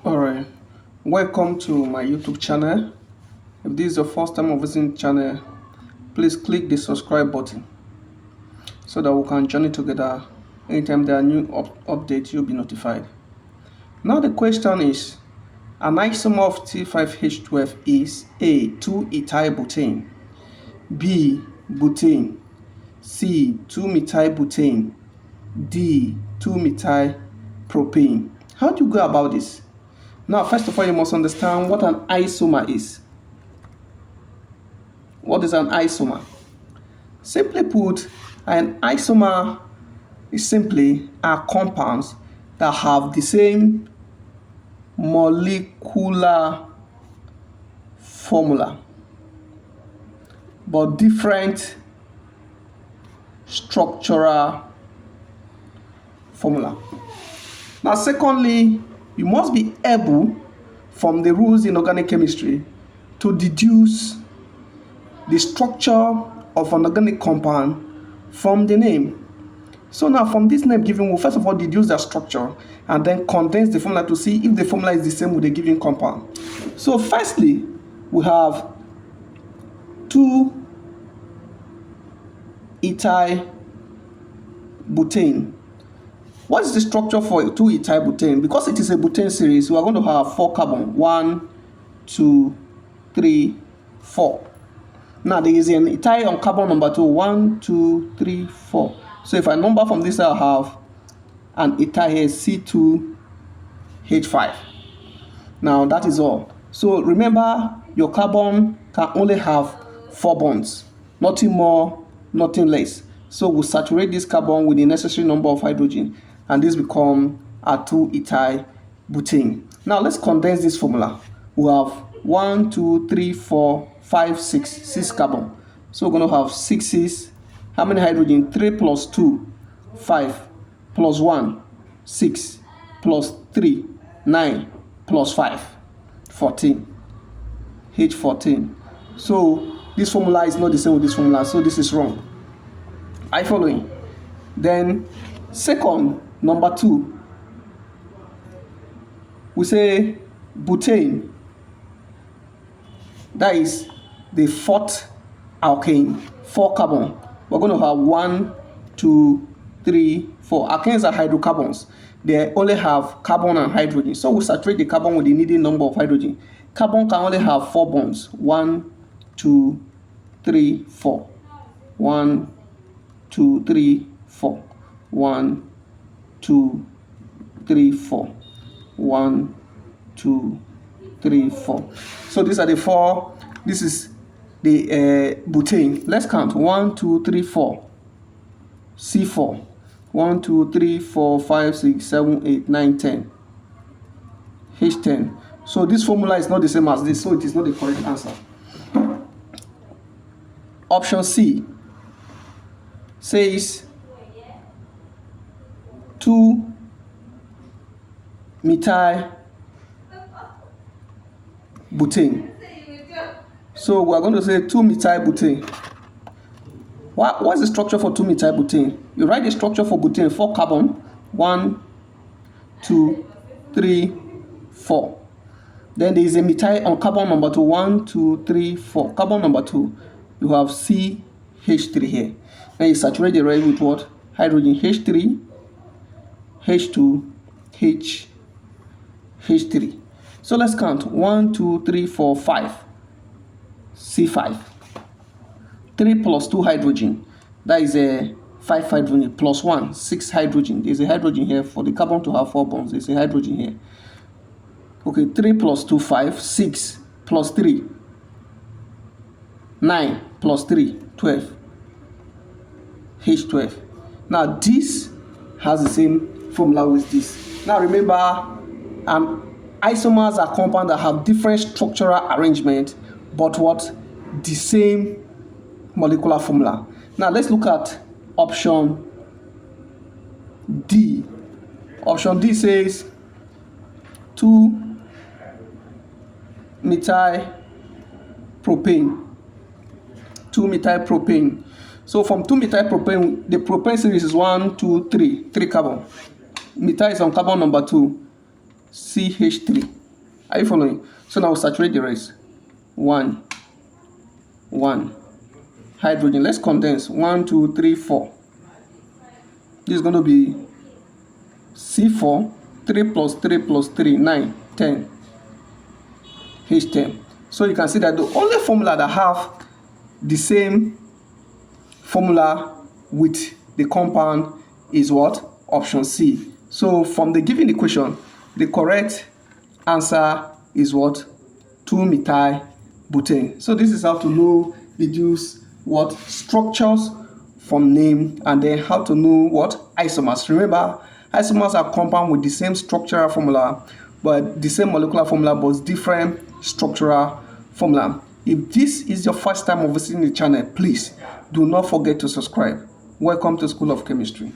Alright, welcome to my YouTube channel. If this is your first time of visiting the channel, please click the subscribe button so that we can journey together. Anytime there are new updates, you'll be notified. Now the question is, an isomer of T5H12 is A. 2-ethyl butane, B. butane, C. 2-methyl butane, D. 2-methyl propane. How do you go about this? Now, first of all, you must understand what an isomer is. What is an isomer? Simply put, an isomer is simply a compounds that have the same molecular formula but different structural formula. Now, secondly, you must be able, from the rules in organic chemistry, to deduce the structure of an organic compound from the name. So now, from this name given, we'll first of all deduce the structure and then condense the formula to see if the formula is the same with the given compound. So firstly, we have 2-ethyl butane. What is the structure for 2-ethyl butane? Because it is a butane series, we are going to have 4 carbon. 1, 2, 3, 4. Now there is an ethyl on carbon number 2. 1, 2, 3, 4. So if I number from this, I'll have an ethyl here, C2H5. Now that is all. So remember, your carbon can only have 4 bonds, nothing more, nothing less. So we'll saturate this carbon with the necessary number of hydrogen, and this become a 2-ethyl butane. Now let's condense this formula. We have 1, 2, 3, 4, 5, 6 carbon. So we're going to have 6. How many hydrogen? 3 plus 2, 5, plus 1, 6, plus 3, 9, plus 5, 14. H14. So this formula is not the same with this formula, so this is wrong. Are you following? Then second, number 2, we say butane. That is the 4th alkane, 4 carbon. We're going to have 1, 2, 3, 4. Alkanes are hydrocarbons. They only have carbon and hydrogen. So we saturate the carbon with the needed number of hydrogen. Carbon can only have 4 bonds. 1, 2, 3, 4. 1, 2, 3, 4. 1, 2, 3, 4. 1, 2, 3, 4. So these are the 4. This is the butane. Let's count. 1, 2, 3, 4. C4. 1, 2, 3, 4, 5, 6, 7, 8, 9, 10. H10. So this formula is not the same as this, so it is not the correct answer. Option C says 2-methyl butane. So we are going to say 2-methyl butane. What's the structure for 2-methyl butane? You write the structure for butane: 4 carbon. 1, 2, 3, 4. Then there is a methyl on carbon number 2. 1, 2, 3, 4. Carbon number 2. You have CH3 here. Then you saturate the red with what? Hydrogen. H3, H2, H3. So let's count. 1, 2, 3, 4, 5. C5. 3 plus 2 hydrogen. That is a 5 hydrogen plus 1, 6 hydrogen. There's a hydrogen here. For the carbon to have 4 bonds, there's a hydrogen here. Okay, 3 plus 2, 5. 6 plus 3, 9 plus 3, 12. H12. Now this has the same formula with this. Now remember, isomers are compounds that have different structural arrangement, but what? The same molecular formula. Now let's look at option D. Option D says 2-methyl propane. 2-methyl propane. So from 2-methyl propane, the propane series is 1, 2, 3 carbon. Methyl is on carbon number 2. CH3. Are you following? So now we'll saturate the rest. 1 hydrogen. Let's condense. 1 2 3 4. This is going to be C4, 3 plus 3 plus 3, 9, 10, H10. So you can see that the only formula that have the same formula with the compound is what? Option C. So from the given equation, the correct answer is what? 2-methyl butane. So this is how to know, deduce what? Structures from name, and then how to know what? Isomers. Remember, isomers are compound with the same structural formula, but the same molecular formula, but different structural formula. If this is your first time of visiting the channel, please do not forget to subscribe. Welcome to School of Chemistry.